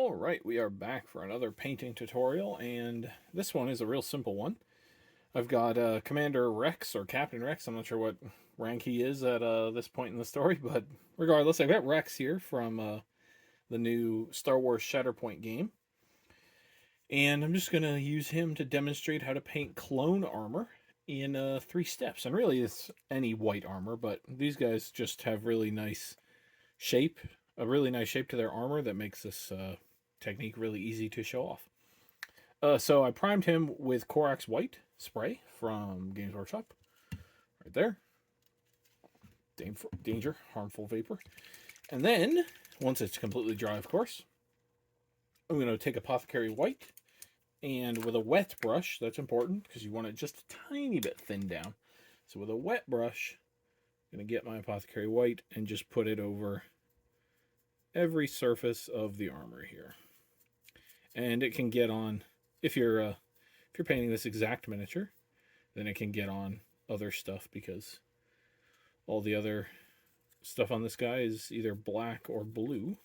Alright, we are back for another painting tutorial, and this one is a real simple one. I've got Commander Rex, or Captain Rex, I'm not sure what rank he is at this point in the story, but regardless, I've got Rex here from the new Star Wars Shatterpoint game, and I'm just going to use him to demonstrate how to paint clone armor in 3 steps. And really, it's any white armor, but these guys just have really nice shape, a really nice shape to their armor that makes this technique really easy to show off. So I primed him with Corax White spray from Games Workshop, right there. Danger, harmful vapor. And then, once it's completely dry, of course, I'm going to take Apothecary White, and with a wet brush, that's important because you want it just a tiny bit thinned down. So with a wet brush, I'm going to get my Apothecary White and just put it over every surface of the armor here. And it can get on, if you're painting this exact miniature, then it can get on other stuff because all the other stuff on this guy is either black or blue.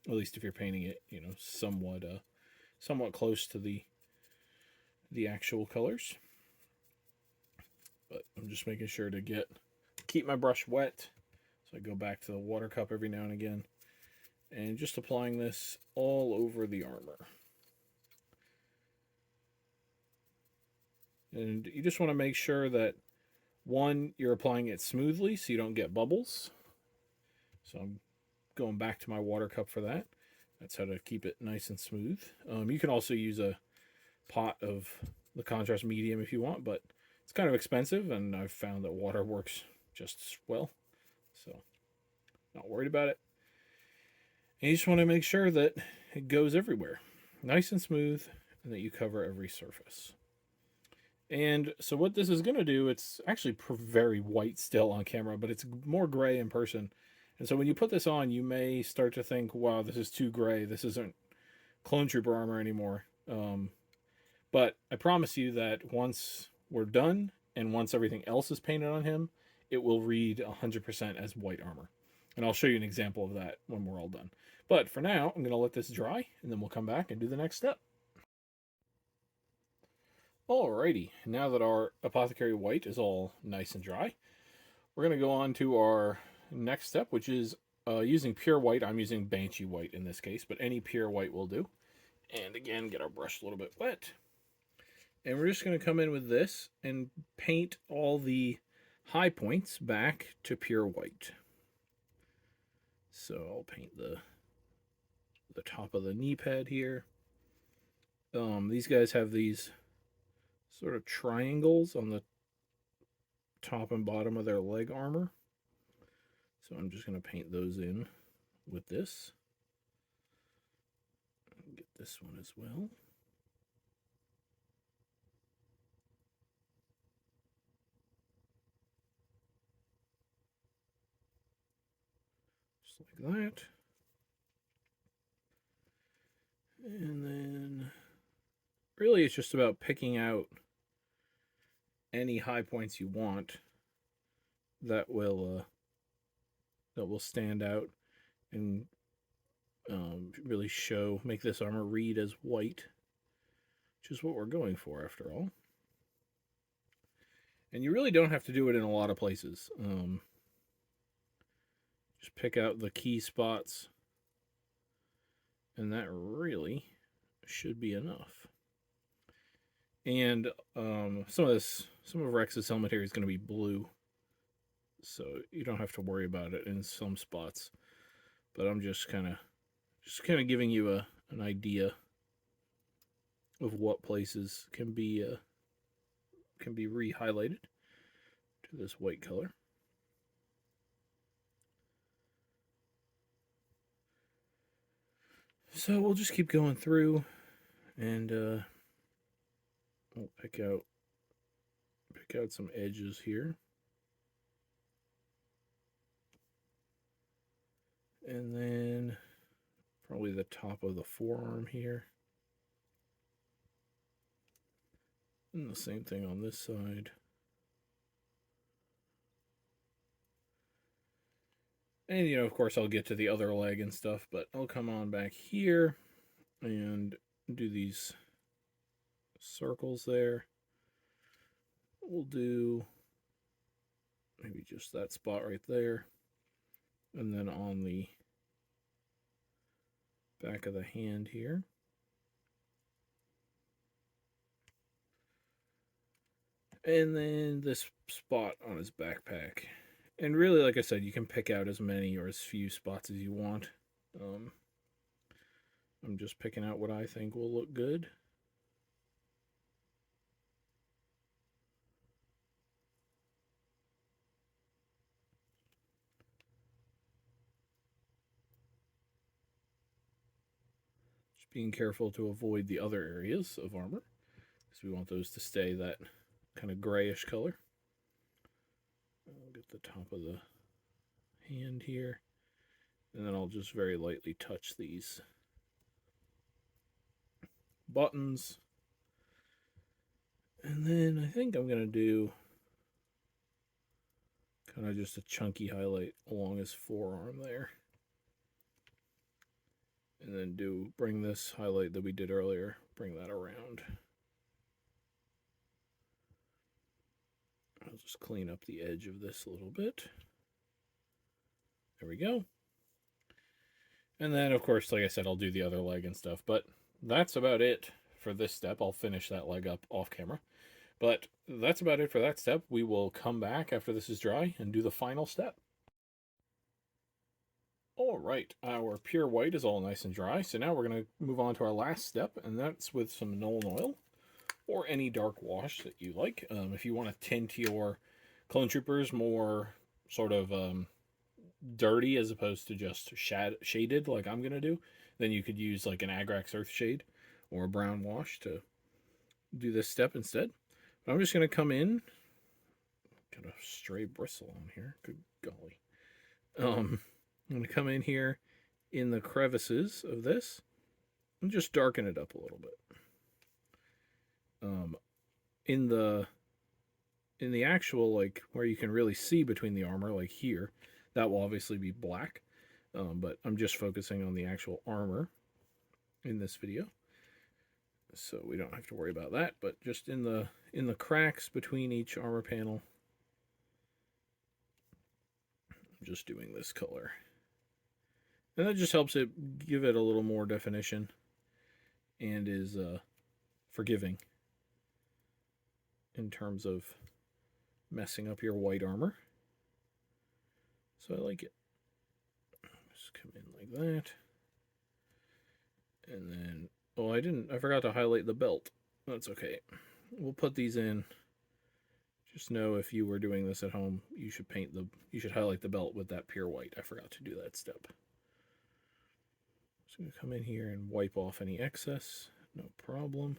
At least if you're painting it, somewhat close to the actual colors. But I'm just making sure to keep my brush wet. So I go back to the water cup every now and again, and just applying this all over the armor. And you just want to make sure that, one, you're applying it smoothly so you don't get bubbles. So I'm going back to my water cup for that. That's how to keep it nice and smooth. You can also use a pot of the contrast medium if you want, but it's kind of expensive, and I've found that water works just as well. So not worried about it. And you just want to make sure that it goes everywhere, nice and smooth, and that you cover every surface. And so what this is going to do, it's actually very white still on camera, but it's more gray in person. And so when you put this on, you may start to think, wow, this is too gray. This isn't Clone Trooper armor anymore. But I promise you that once we're done, and once everything else is painted on him, it will read 100% as white armor. And I'll show you an example of that when we're all done. But for now, I'm going to let this dry, and then we'll come back and do the next step. Alrighty, now that our Apothecary White is all nice and dry, we're going to go on to our next step, which is using pure white. I'm using Banshee White in this case, but any pure white will do. And again, get our brush a little bit wet. And we're just going to come in with this and paint all the high points back to pure white. So I'll paint the top of the knee pad here. These guys have these sort of triangles on the top and bottom of their leg armor. So I'm just going to paint those in with this. Get this one as well. Just like that. And then really it's just about picking out any high points you want that will stand out and really make this armor read as white, which is what we're going for after all. And you really don't have to do it in a lot of places. Just pick out the key spots, and that really should be enough. And some of Rex's helmet here is going to be blue, so you don't have to worry about it in some spots. But I'm just kind of giving you an idea of what places can be re-highlighted to this white color. So we'll just keep going through, and we'll pick out some edges here. And then probably the top of the forearm here. And the same thing on this side. And, of course, I'll get to the other leg and stuff, but I'll come on back here and do these circles there. We'll do maybe just that spot right there. And then on the back of the hand here. And then this spot on his backpack. And really, like I said, you can pick out as many or as few spots as you want. I'm just picking out what I think will look good. Just being careful to avoid the other areas of armor, because we want those to stay that kind of grayish color. I'll get the top of the hand here, and then I'll just very lightly touch these buttons. And then I think I'm going to do kind of just a chunky highlight along his forearm there. And then bring this highlight that we did earlier, bring that around. I'll just clean up the edge of this a little bit. There we go. And then, of course, like I said, I'll do the other leg and stuff. But that's about it for this step. I'll finish that leg up off camera. But that's about it for that step. We will come back after this is dry and do the final step. All right, our pure white is all nice and dry. So now we're going to move on to our last step, and that's with some Nuln Oil or any dark wash that you like. If you want to tint your clone troopers more sort of dirty as opposed to just shaded like I'm going to do, then you could use like an Agrax Earth Shade or a brown wash to do this step instead. But I'm just going to come in. Got a stray bristle on here. Good golly. I'm going to come in here in the crevices of this and just darken it up a little bit. In the actual, like, where you can really see between the armor, like here, that will obviously be black. But I'm just focusing on the actual armor in this video, so we don't have to worry about that. But just in the cracks between each armor panel, I'm just doing this color. And that just helps it give it a little more definition and is forgiving in terms of messing up your white armor. So I like it. Just come in like that. And then, oh, I forgot to highlight the belt. That's okay. We'll put these in. Just know if you were doing this at home, you should highlight the belt with that pure white. I forgot to do that step. So I'm going to come in here and wipe off any excess. No problem.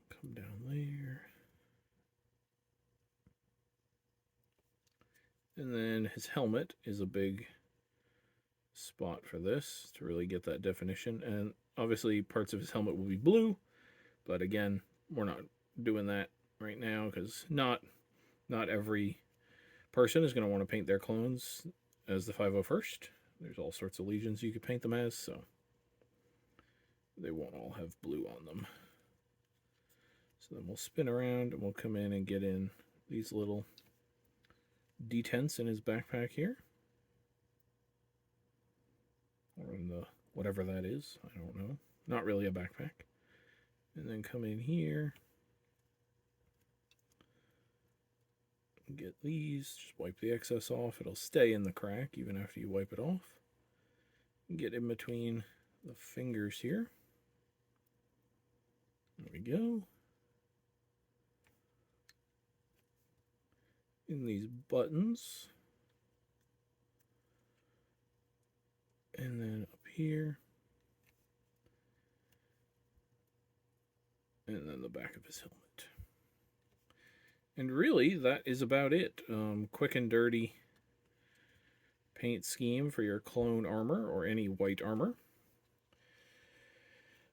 Come down there. And then his helmet is a big spot for this to really get that definition. And obviously parts of his helmet will be blue, but again, we're not doing that right now because not every person is going to want to paint their clones as the 501st. There's all sorts of legions you could paint them as, so they won't all have blue on them. So then we'll spin around and we'll come in and get in these little detents in his backpack here. Or in the whatever that is, I don't know. Not really a backpack. And then come in here. Get these, just wipe the excess off. It'll stay in the crack even after you wipe it off. Get in between the fingers here. There we go. In these buttons. And then up here. And then the back of his helmet. And really, that is about it. Quick and dirty paint scheme for your clone armor or any white armor.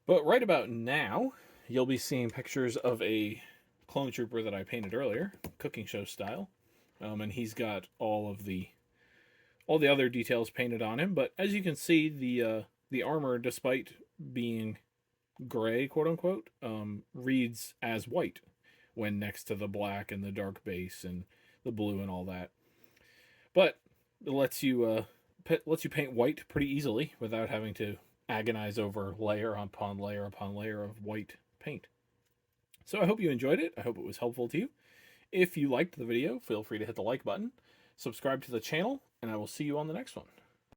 But right about now, you'll be seeing pictures of a clone trooper that I painted earlier, cooking show style. And he's got all all the other details painted on him. But as you can see, the armor, despite being gray, quote unquote, reads as white when next to the black and the dark base and the blue and all that. But it lets you paint white pretty easily without having to agonize over layer upon layer upon layer of white paint. So I hope you enjoyed it. I hope it was helpful to you. If you liked the video, feel free to hit the like button, subscribe to the channel, and I will see you on the next one.